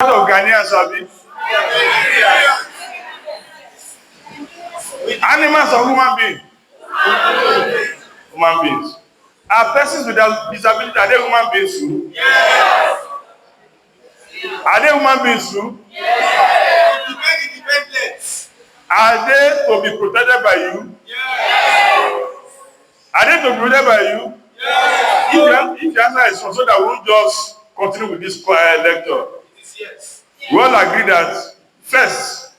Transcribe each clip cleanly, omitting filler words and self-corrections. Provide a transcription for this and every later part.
of Ghanaians, Abi? Animals or human beings? Human beings. Are persons with disability, are they human beings too? Yes. Are they human beings too? Yes. Are they to be protected by you? Yes. Are they to be protected by you? Yes. If the answer is so that we won't just continue with this lecture. Yes. We all agree that first,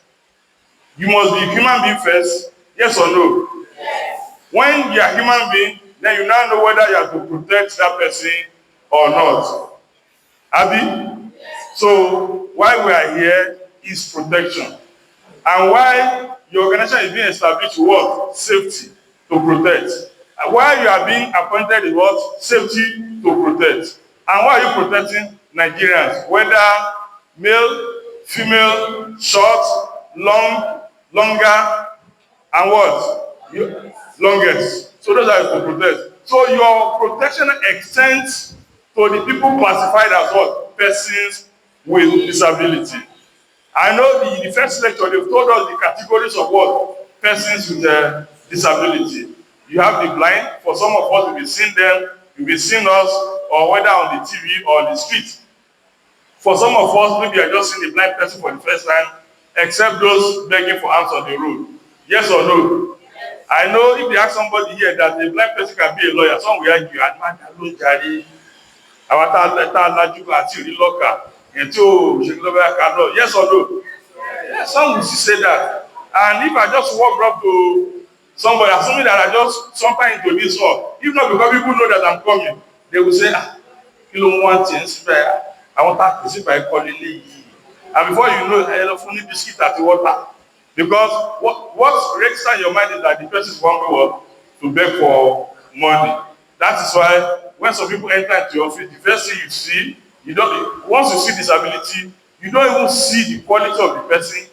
you must be a human being first, yes or no? Yes. When you are a human being, then you now know whether you have to protect that person or not. Abi? So why we are here is protection. And why your organization is being established what? Safety to protect. And why you are being appointed is what? Safety to protect. And why are you protecting Nigerians? Whether male, female, short, long, longer, and what? Longest. So those are to protect. So your protection extends to the people classified as what? Persons with disability. I know the first lecture, they've told us the categories of what? Persons with disability. You have the blind. For some of us, we've seen them, you've seen us, or whether on the TV or on the street. For some of us, maybe you're just seeing the blind person for the first time, except those begging for hands on the road. Yes or no? I know if they ask somebody here that a blind person can be a lawyer, some will argue, yes or no? Yes, some will say that. And if I just walk up to somebody, assuming that I just sometimes into this hall, if not because people know that I'm coming, they will say, you don't want to I want to see by calling you. And before you know, I love only biscuit at the water. Because what registers in your mind is that the person is one to beg for money. That is why when some people enter into your office, the first thing you see, once you see disability, you don't even see the quality of the person.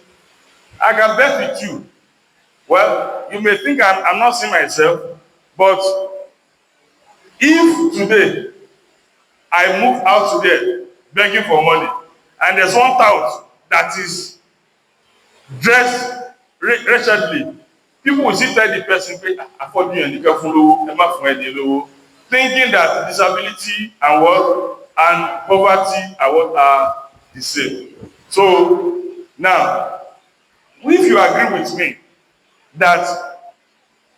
I can bet with you. Well, you may think I'm not seeing myself, but if today I move out today begging for money, and there's one tout that is dressed wretchedly, people will still tell the person, thinking that disability and what and poverty are what are the same. So now, if you agree with me that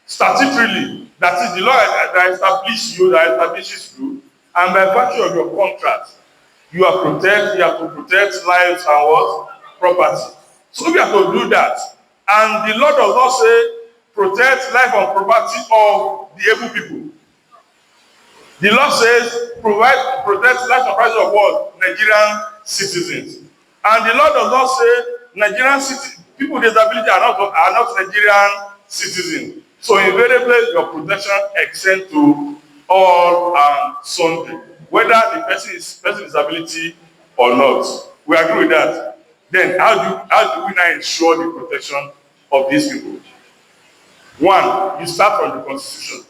statutorily, that is the law that establishes you, and by virtue of your contract, you have to protect lives and what? Property. So we have to do that. And the law does not say protect life and property of the able people. The law says protect life and property of what? Nigerian citizens. And the law does not say Nigerian people with disability are not Nigerian citizens. So invariably, your protection extends to all and sundry, whether the person is with disability or not. We agree with that. Then how do we now ensure the protection of these people? One, you start from the Constitution.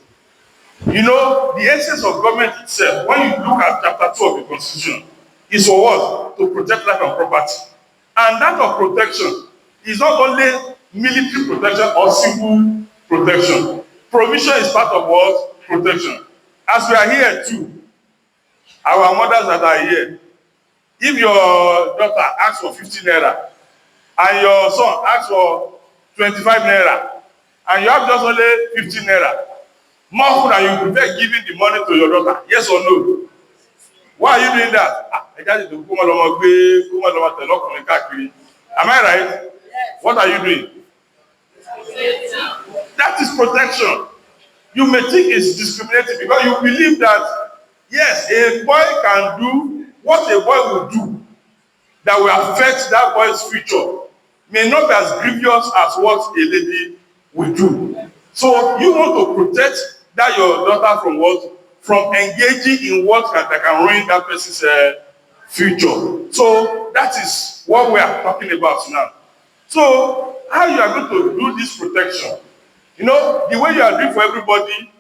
You know, the essence of government itself, when you look at chapter 2 of the Constitution, is for what? To protect life and property. And that of protection is not only military protection or civil protection. Provision is part of what? Protection. As we are here too, our mothers that are here, if your daughter asks for 50 naira and your son asks for 25 naira and you have just only 15 naira, more food than you prefer giving the money to your daughter, yes or no? Why are you doing that? Am I right? What are you doing? That is protection. You may think it's discriminating because you believe that, yes, a boy can do what a boy will do that will affect that boy's future, may not be as grievous as what a lady will do. So you want to protect that your daughter from what? From engaging in what that can ruin that person's future. So that is what we are talking about now. So how you are going to do this protection? You know, the way you are doing for everybody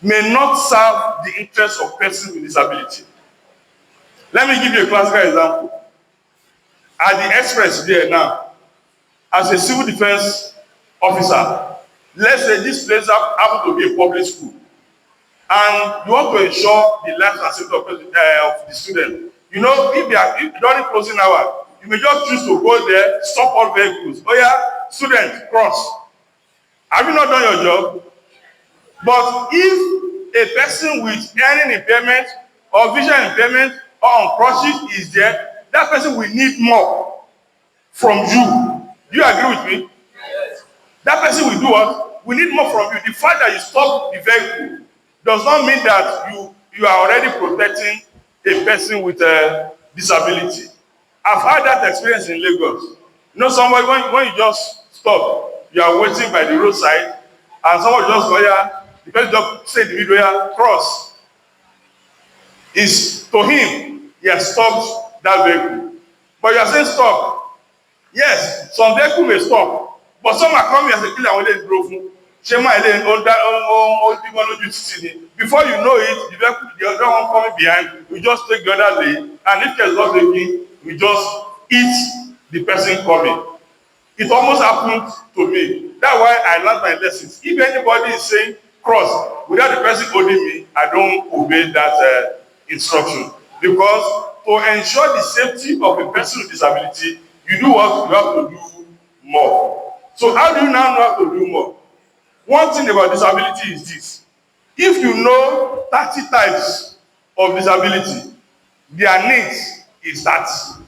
may not serve the interests of persons with disability. Let me give you a classical example. at the express there now, as a civil defense officer, let's say this place happen to be a public school, and you want to ensure the life and safety of the student. You know, if during closing hour, you may just choose to go there, stop all vehicles. Oh yeah, student, cross. Have you not done your job? But if a person with hearing impairment or vision impairment or on crutches is there, that person will need more from you. Do you agree with me? Yes. That person will do what? We need more from you. The fact that you stop the vehicle does not mean that you are already protecting a person with a disability. I've had that experience in Lagos. You know, somebody, when you just stop, you are waiting by the roadside, and someone just go here, the person just say the video here, cross. Is to him, he has stopped that vehicle. But you are saying stop. Yes, some vehicle may stop, but some are coming as a killer when they drove. Before you know it, the other one coming behind, we just take the other lane, and if there's not taking, we just eat the person coming. It almost happened to me. That's why I learned my lessons. If anybody is saying cross without the person holding me, I don't obey that instruction. Because to ensure the safety of a person with disability, you do what you have to do more. So how do you now know how to do more? One thing about disability is this. If you know 30 types of disability, their needs is 30.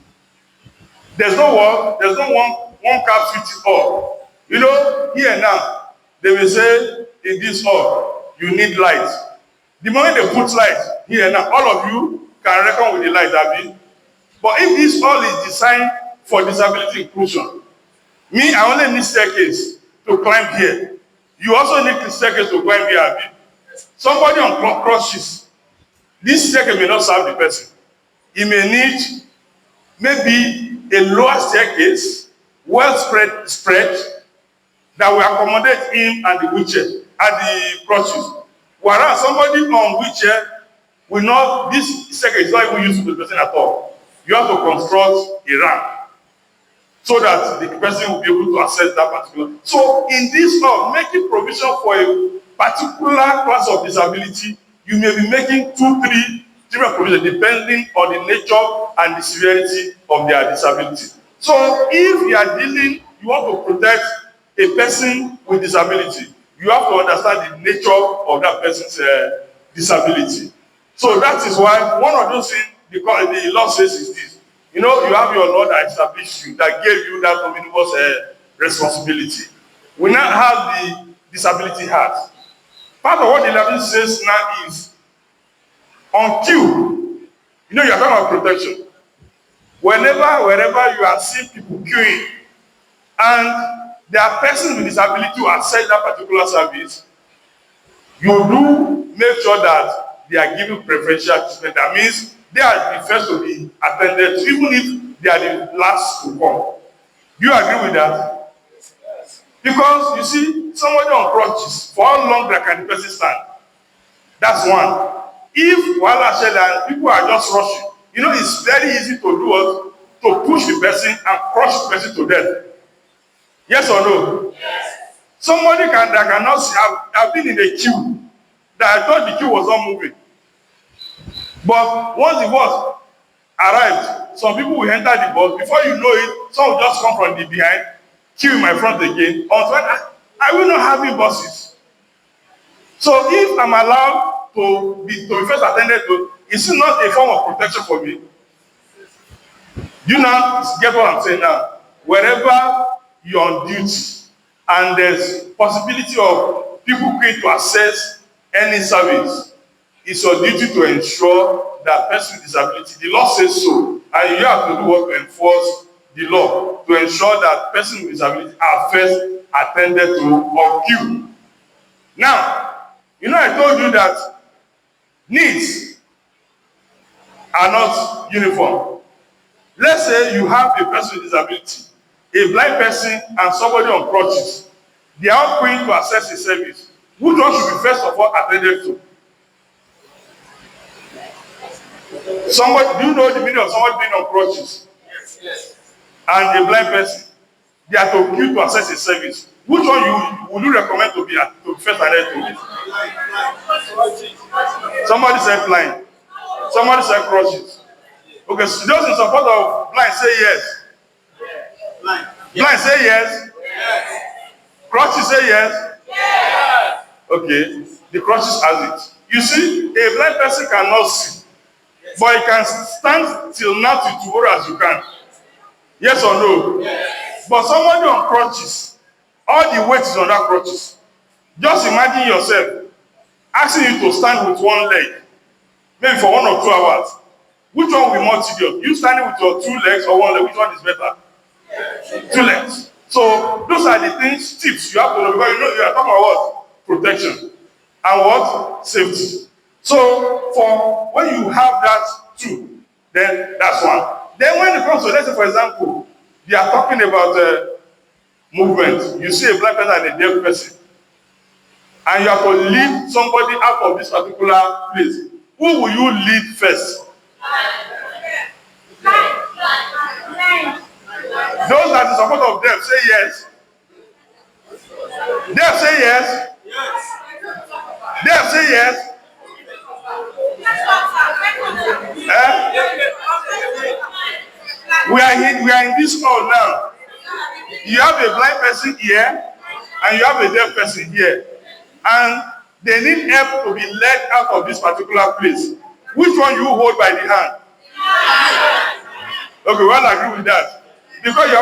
There's no one cap fits all. You know, here now, they will say in this hall, you need light. The moment they put light here now, all of you can reckon with the light, Abi. But if this hall is designed for disability inclusion, me, I only need staircase to climb here. You also need the staircase to climb here, Abi. Somebody on crutches, this staircase may not serve the person. He may need maybe a lower staircase, well spread, that will accommodate him and the wheelchair and the crutches. Whereas somebody on wheelchair will not, this staircase is not even used for the person at all. You have to construct a ramp so that the person will be able to access that particular. So in this law, making provision for a particular class of disability, you may be making 2-3 different provisions depending on the nature and the severity of their disability. So if you are dealing, you want to protect a person with disability, you have to understand the nature of that person's disability. So that is why one of those things the law says is this. You know, you have your law that established you, that gave you that omnibus responsibility. We now have the Disability Act. Part of what the law says now is, until, you know, you are talking about protection. Wherever you are seeing people queuing, and there are persons with disability who access that particular service, you do make sure that they are given preferential treatment. That means they are the first to be attended to, even if they are the last to come. Do you agree with that? Yes. Because you see, somebody on crutches, for how long can the person stand? That's one. If while I said that people are just rushing, you know, it's very easy to do what? To push the person and crush the person to death. Yes or no? Yes. Somebody that cannot see, I've been in a queue that I thought the queue was not moving. But once the bus arrived, some people will enter the bus. Before you know it, some will just come from the behind, queue in my front again. I will not have buses. So if I'm allowed to be first attended to, it's not a form of protection for me. You now get what I'm saying now. Wherever you're on duty and there's possibility of people going to access any service, it's your duty to ensure that person with disability, the law says so, and you have to do what to enforce the law to ensure that person with disability are first attended to or queue. Now, you know, I told you that needs are not uniform. Let's say you have a person with disability, a blind person and somebody on crutches. They are all going to access the service. Which one should be first of all attended to? Somebody, do you know the meaning of somebody being on crutches? Yes. Yes. and a blind person, they are to queue to access a service. Which one would you recommend to be first attended to it? Somebody said blind. Somebody said crutches. Okay, so those in support of blind say yes. Blind say yes. Crutches say yes. Okay, the crutches has it. You see, a blind person cannot see, but he can stand till now till tomorrow as you can. Yes or no? But somebody on crutches, all the weight is on that crutches. Just imagine yourself asking you to stand with one leg, maybe for 1 or 2 hours. Which one will be more tedious? You standing with your 2 legs or 1 leg, which one is better? 2 legs. So those are the things, tips you have to know, because you know you are talking about what? Protection. And what? Safety. So for when you have that too, then that's one. Then when it comes to, let's say for example, they are talking about movement. You see a blind person and a deaf person, and you have to lead somebody out of this particular place. Who will you lead first? Those that are support of deaf say yes. Deaf say yes. Deaf say yes. We are in this hall now. You have a blind person here, and you have a deaf person here, and they need help to be led out of this particular place. Which one you hold by the hand? Okay, well, I agree with that, because you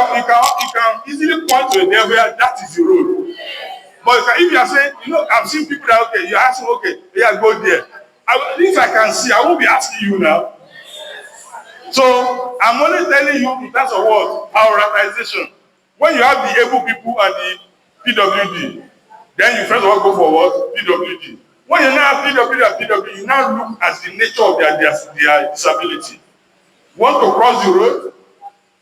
can easily point to a deaf where that is the road. But if you are saying, you know, I've seen people that, okay, you ask them, okay, yeah, go there. If I can see, I won't be asking you now. So I'm only telling you in terms of what? Prioritization. When you have the able people and the PWD, then you first of all go for what? PWD. When you now have PWD and PWD, you now look at the nature of their disability. Want to cross the road?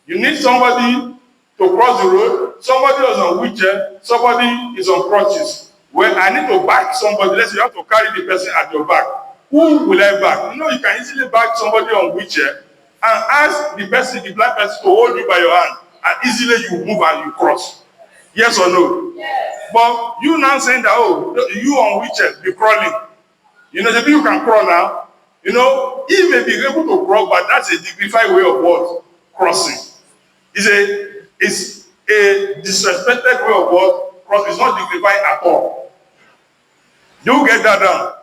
You need somebody to cross the road. Somebody is on wheelchair. Somebody is on crutches. Well, I need to back somebody. Let's say you have to carry the person at your back. Who will I back? You know, you can easily back somebody on wheelchair and ask the person, the blind person, to hold you by your hand, and easily you move and you cross. Yes or no? Yes. But you now saying that, oh, you on wheelchair, be crawling. You know, the people can crawl now. You know, he may be able to crawl, but that's a dignified way of what? Crossing. It's a disrespected way of what? Crossing. It's not dignified at all. You get that down.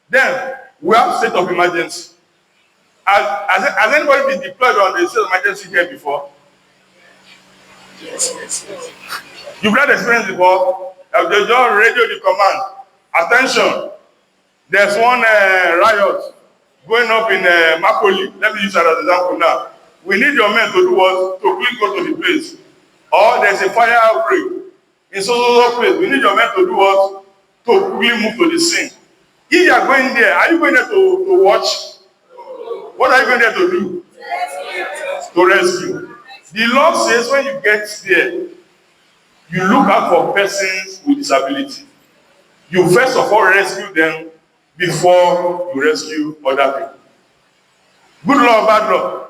Then we have state of emergency. Has anybody been deployed on the state of emergency here before? Yes. You've had experience before. They just radio the command. Attention. There's one riot going up in Makoli. Let me use that as an example now. We need your men to do what? To quickly go to the place. Or there's a fire outbreak in so place. We need your men to do what? To quickly move to the scene. If you are going there, are you going there to watch? What are you going there to do? To rescue. The law says when you get there, you look out for persons with disability. You first of all rescue them before you rescue other people. Good law or bad law?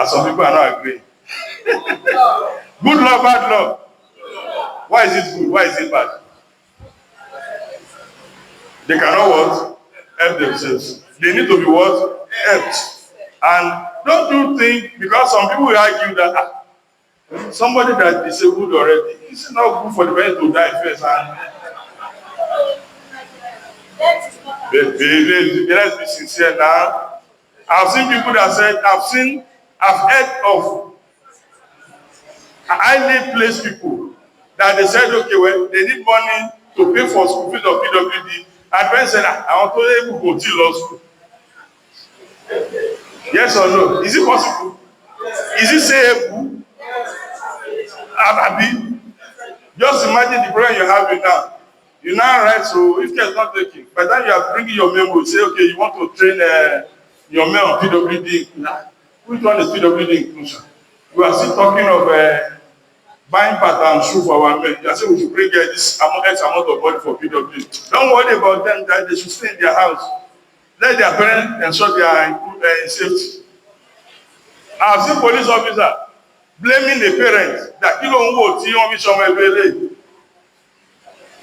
Some people are not agreeing. Good law, bad law? Why is it good? Why is it bad? They cannot what? Help themselves. They need to be what? Helped. And don't you think, because some people will argue that somebody that is disabled already, it's not good for the person to die first. And let's be sincere now. I've seen people that said, I've heard of highly placed people that they said, okay, well, they need money to pay for school fees of PWD. And parents said, I want to able to go to law school. Yes or no? Is it possible? Is it sayable? Just imagine the problem you're having now. You now write, so if care is not taken, by the time you are bringing your memo, say, okay, you want to train your men on PWD. Which one is PWD inclusion? We are still talking of buying pattern shoe for our men. You are saying we should bring this X amount of money for PWD. Don't worry about them, that they should stay in their house. Let their parents ensure they are in safety. I've seen police officer blaming the parents that kí ló ń wò tí wọ́n fi ṣọmọ ẹgbẹ́ eléyìí.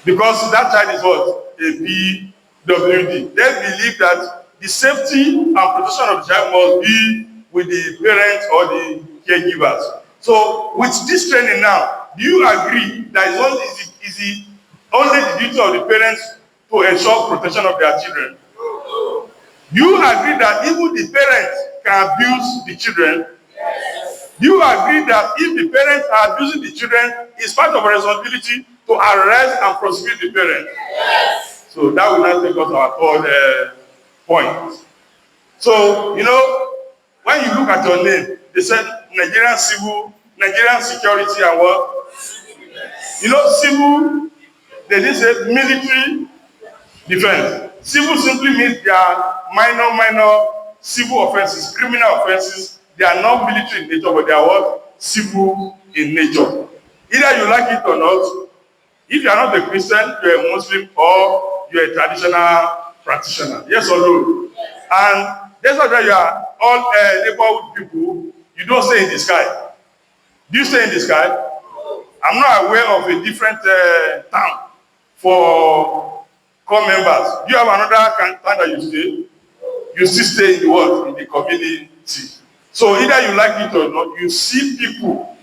Because that child is what? A PWD. They believe that the safety and protection of the child must be with the parents or the caregivers. So with this training now, do you agree that it's only the duty of the parents to ensure protection of their children? Do you agree that even the parents can abuse the children? Do you agree that if the parents are abusing the children, it's part of a responsibility to arrest and prosecute the parents? Yes. So that will not take us to our third point. So, you know, when you look at your name, they said Nigerian security and what? You know, civil, they didn't say military defense. Civil simply means they are minor civil offenses, criminal offenses. They are not military in nature, but they are what? Civil in nature. Either you like it or not, if you are not a Christian, you are a Muslim, or you are a traditional practitioner. Yes or no? Yes. And that's why you are all neighborhood people, you don't stay in the sky. Do you stay in the sky? I'm not aware of a different town for core members. Do you have another town that you stay? You still stay in the world, in the community. So either you like it or not, you see people,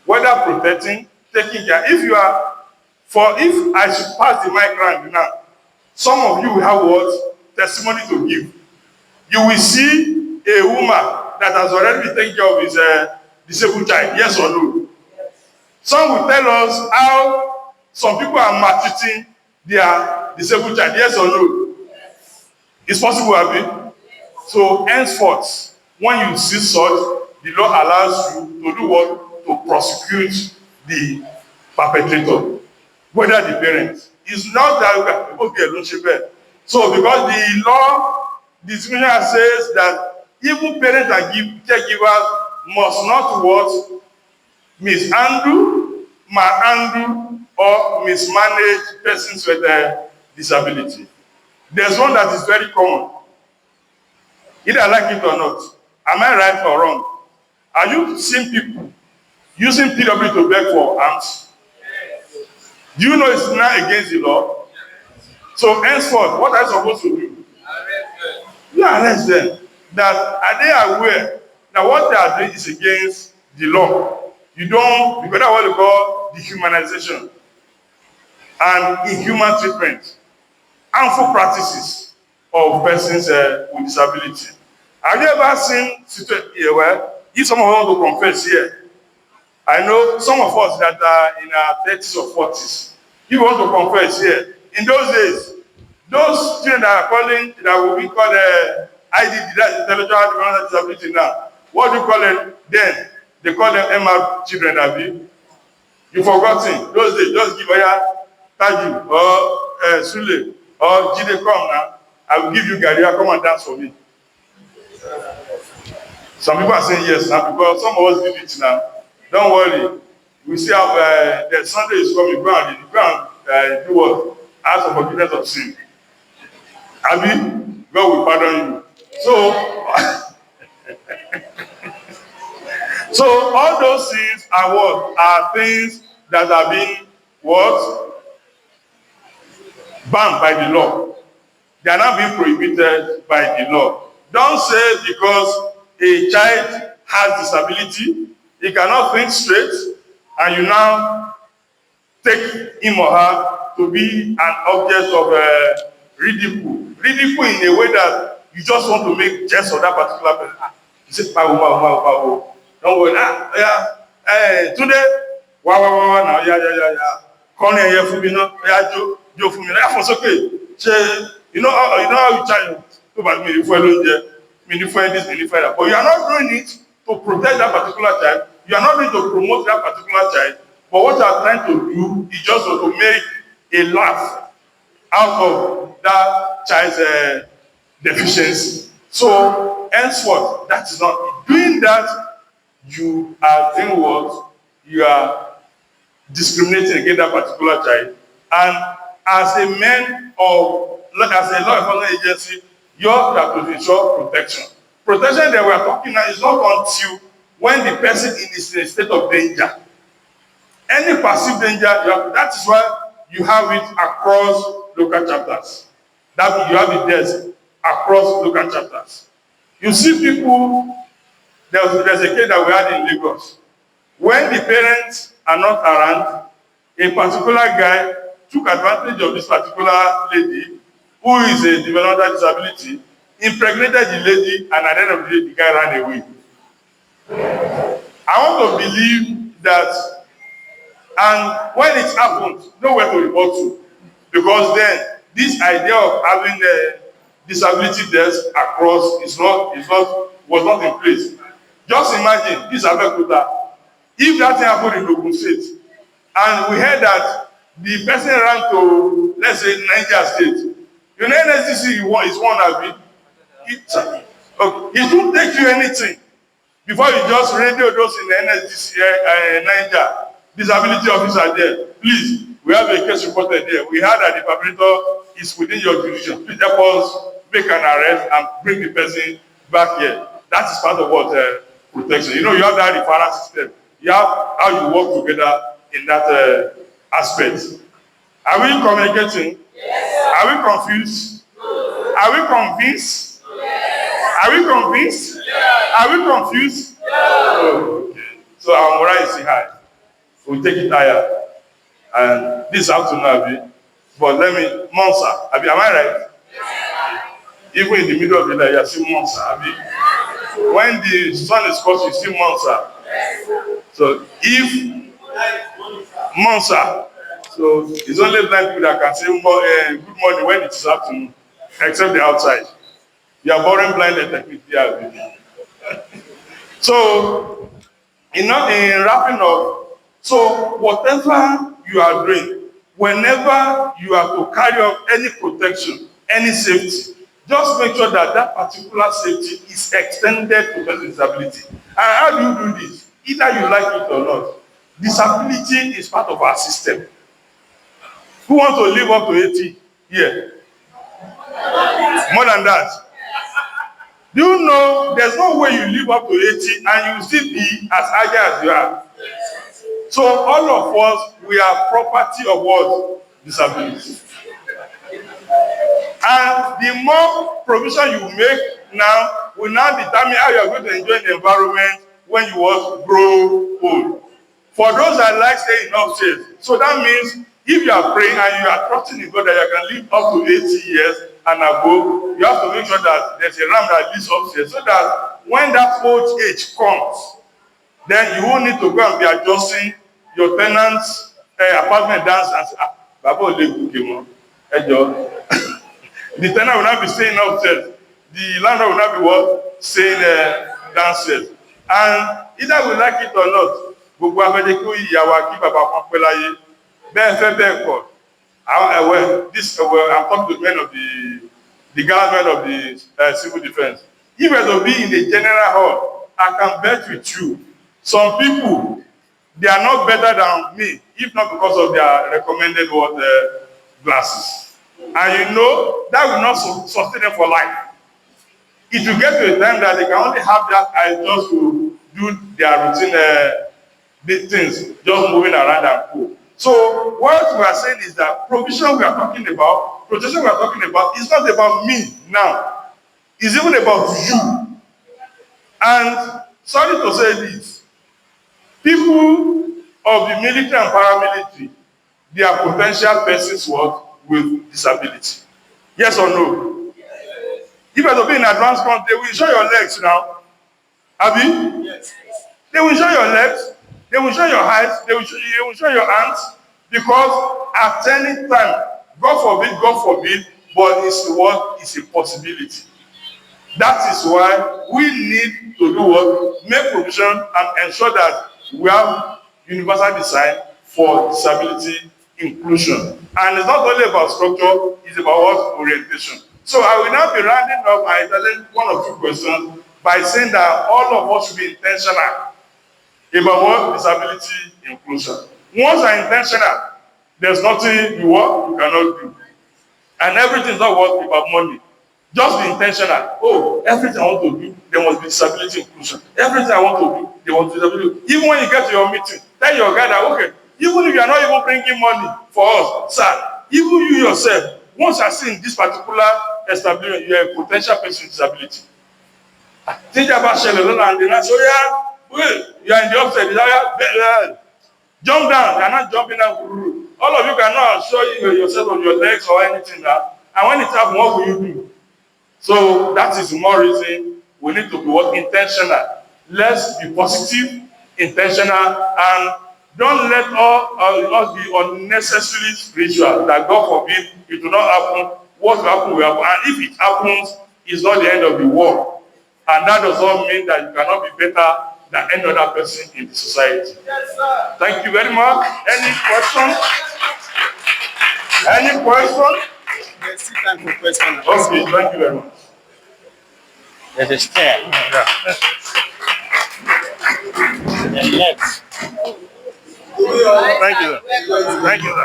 whether protecting, taking care. If I should pass the mic round now, some of you will have what? Testimony to give. You will see a woman that has already been taking care of his disabled child, yes or no? Some will tell us how some people are maltreating their disabled child, yes or no? It's possible, Abi? So henceforth, when you see such, the law allows you to do what? To prosecute the perpetrator, whether the parents. It's not that people get alone. So because the law, the discrimination says that even parents and caregivers must not what? Mishandle, malhandle, or mismanage persons with a disability. There's one that is very common. Either I like it or not. Am I right or wrong? Are you seeing people using PW to beg for arms? Do you know it's not against the law? So henceforth, what are you supposed to do? You arrest them. That are they aware that what they are doing is against the law? You don't, because that's what we call dehumanization and inhuman treatment, harmful practices of persons with disability. Have you ever seen situation where if someone wants to confess here, I know some of us that are in our 30s or 40s, if you want to confess here, in those days, those children that are calling, that will be called IDD, that's intellectual developmental disability now. What do you call them then? They call them MR children, have you? You forgotten. Those days, just give Taju or Sule or Jide come now. I will give you Garia, come and dance for me. Some people are saying yes now because some of us did it now. Don't worry. We see how the Sunday is coming. Go and do what? Ask for forgiveness of sin. Abi, God will pardon you. So all those things are what? Are things that are being what? Banned by the law. They are not being prohibited by the law. Don't say because a child has disability, he cannot think straight, and you now take him or her to be an object of ridicule. Ridicule in a way that you just want to make jest of that particular person. You say, pow. Don't worry. Today, now, yeah. Come here for me, no, yeah, Joe for me. That's okay. You know how you charge to buy me for this, that. But you are not doing it to protect that particular child. You are not doing it to promote that particular child. But what you are trying to do is just to make a laugh out of that child's deficiency. So henceforth, that is not doing that. You are doing what? You are discriminating against that particular child. And as a man of, as a law enforcement agency, you have to ensure protection. Protection that we are talking now is not until when the person is in a state of danger. Any perceived danger, that is why you have it across local chapters. That you have it there across local chapters. You see people, there's a case that we had in Lagos. When the parents are not around, a particular guy took advantage of this particular lady who is a developmental disability, impregnated the lady, and at the end of the day, the guy ran away. I want to believe that, and when it happened, nowhere to report to, because then this idea of having a disability desk across was not in place. Just imagine this Abeokuta. If that thing happened in Ogun State, and we heard that the person ran to, let's say, Niger State, you know, NSDC is one of it. It won't take you anything before you just radio those in the NSDC Niger disability officer there. Please, we have a case reported there. We heard that the perpetrator is within your jurisdiction. Please help us make an arrest and bring the person back here. That is part of what protection. You know, you have that referral system. You have how you work together in that aspect. Are we communicating? Yes. Are we confused? No. Are we convinced? Yes. Are we convinced? Yes. Are we confused? Yes. Oh, okay. So our morale is high. We'll take it higher. And this afternoon, Abi. But let me, Monza. Abi, am I right? Yes. Even in the middle of the night, you see Monza. Abi. When the sun is close, you see Monza. So if Monza, so it's only blind people that can say good morning when it is afternoon, except the outside. You are born blind and technically. So, in wrapping up, so whatever you are doing, whenever you are to carry out any protection, any safety, just make sure that that particular safety is extended to the disability. And how do you do this? Either you like it or not. Disability is part of our system. Who wants to live up to 80 here? More than that. Do you know there's no way you live up to 80 and you will still be as agile as you are? So all of us, we are property of what? Disability. And the more provision you make now will now determine how you are going to enjoy the environment when you want to grow old. For those that like staying upstairs, so that means if you are praying and you are trusting in God that you can live up to 80 years and above, you have to make sure that there's a ram that lives upstairs so that when that old age comes, then you won't need to go and be adjusting your tenant's apartment dance and say, Baba Ole the tenant will not be staying upstairs. The landlord will not be what? Staying downstairs. And either we like it or not, gbogbo afẹ́jẹ́ kí ó yíya wa kí bàbá kan pẹ́ láyé. Bẹ́ẹ̀ fẹ́ bẹ́ẹ̀ kọ́. I'm talking to men of the gallant men of the civil defense. If we are to be in the general hall, I can bet with you, some people, they are not better than me, if not because of their recommended glasses. And you know, that will not sustain them for life. It will get to a time that they can only have that eye just to do their routine things, just moving around and cool. So what we are saying is that provision we are talking about, protection we are talking about, is not about me now. It's even about you. And sorry to say this, people of the military and paramilitary, they are potential persons with disability. Yes or no? Yes. If you are to be in advanced country, they will show your legs now. Abi? Yes. They will show your legs, they will show your hands, they will show your hands, because at any time, God forbid, but it's what is a possibility. That is why we need to do what? Make provision and ensure that we have universal design for disability inclusion. And it's not only about structure, it's about what? Orientation. So I will now be rounding up my one or two questions by saying that all of us should be intentional about what? Disability inclusion. Once you're intentional, there's nothing you cannot do. And everything is not about money. Just be intentional. Oh, everything I want to do, there must be disability inclusion. Everything I want to do, there must be disability. Even when you get to your meeting, tell your guy that, okay, even if you are not even bringing money for us, sir, even you yourself, once I see in this particular establishment, you are a potential person with disability. Think about Shelley and they say, yeah, wait, you are in the upstairs, jump down, you are not jumping down. All of you cannot show yourself on your legs or anything now. And when it happens, what will you do? So that is more reason we need to be intentional. Let's be positive, intentional, and don't let us be unnecessarily spiritual. That God forbid it will not happen. What will happen will happen. And if it happens, it's not the end of the world. And that does not mean that you cannot be better than any other person in the society. Yes, sir. Thank you very much. Any questions? Any question? Let's see time for questions. Okay, thank you very much. There's a stair. Yeah. And left. Thank you. Thank you, sir.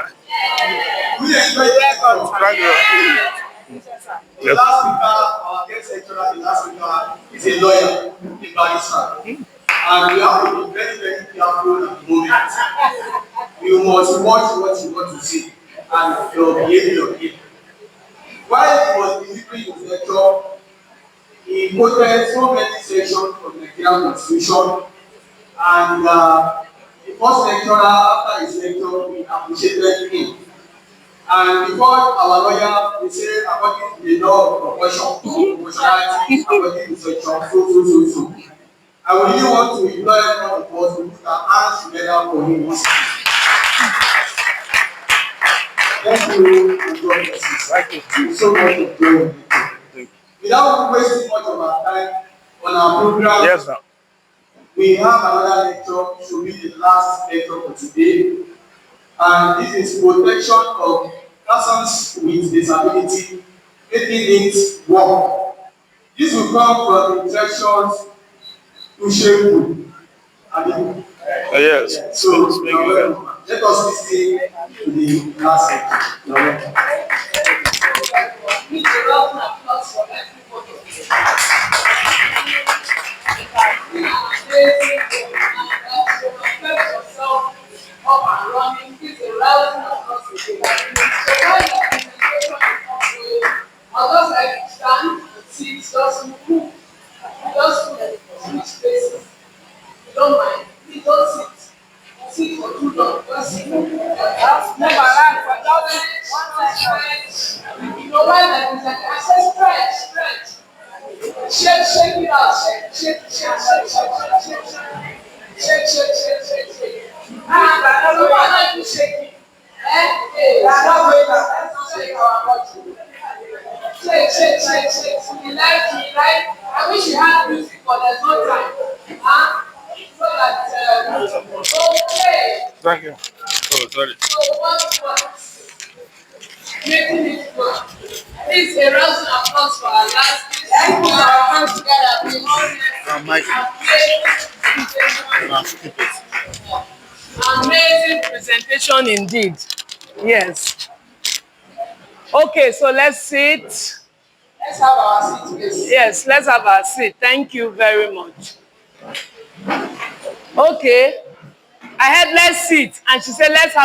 Thank you. The last speaker, our guest lecturer, the last speaker is a lawyer, a barrister. And we have to be very, very careful at the moment. You must watch what you want to say and your behavior here. While he was delivering his lecture, he quoted so many sections from the Nigerian Constitution. And the first lecturer, after his lecture, we appreciated him. And before our lawyer, they say according to the law of proportionality, according to section so. I would really want to employ everyone of us to put our hands together for him. Thank you, and God bless you. Thank you so much for joining. Without wasting much of our time on our program, Yes, sir. we have another lecture, which will be the last lecture for today. And this is protection of persons with disability, making it work. This will come from instructions to shameful. Yes. So, Now, let us listen to the last lecture. Up and running, it's a rousing across the day. So when the presentation is ongoing, I'll just like stand and sit, just move, just switch places. You don't mind, please don't sit. Sit for too long, just move around for just stretch. You know when the presentation, I say stretch. Shake it out, shake. Shake. And I like to shake it. That's not way let's shake our body. Shake. We like. I wish we had music, but there's no time. So that, okay. thank you. Oh, sorry. So what? Making it work. Please, a round of applause for our last speaker. Let's put our hands together. Be honest. Amazing presentation indeed. Yes. Okay, so let's sit. Let's have our seat, please. Yes, let's have our seat. Thank you very much. Okay. I had let's sit, and she said let's have